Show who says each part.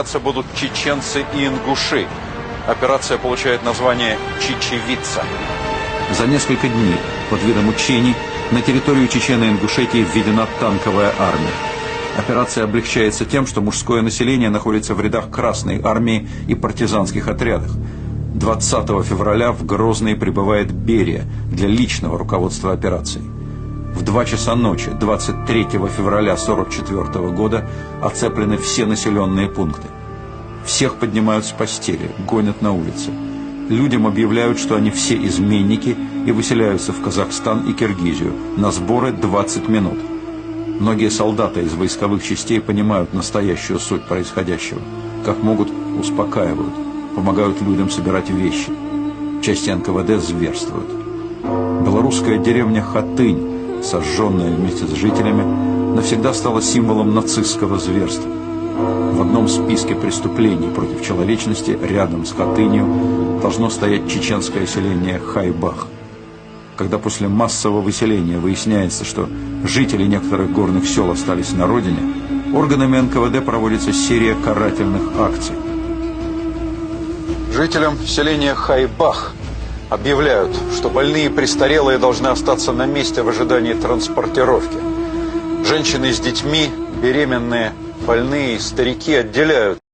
Speaker 1: Будут чеченцы и ингуши. Операция получает название «Чечевица».
Speaker 2: За несколько дней под видом учений на территорию Чечено-Ингушетии введена танковая армия. Операция облегчается тем, что мужское население находится в рядах Красной армии и партизанских отрядах. 20 февраля в Грозный прибывает Берия для личного руководства операцией. В 2 часа ночи 23 февраля 1944 года оцеплены все населенные пункты. Всех поднимают с постели, гонят на улицы. Людям объявляют, что они все изменники и выселяются в Казахстан и Киргизию. На сборы 20 минут. Многие солдаты из войсковых частей понимают настоящую суть происходящего. Как могут, успокаивают, помогают людям собирать вещи. Части НКВД зверствуют. Белорусская деревня Хатынь, сожженная вместе с жителями, навсегда стала символом нацистского зверства. В одном списке преступлений против человечности рядом с Хатынью должно стоять чеченское селение Хайбах. Когда после массового выселения выясняется, что жители некоторых горных сел остались на родине, органами НКВД проводится серия карательных акций.
Speaker 1: Жителям селения Хайбах объявляют, что больные и престарелые должны остаться на месте в ожидании транспортировки. Женщины с детьми, беременные, больные и старики отделяют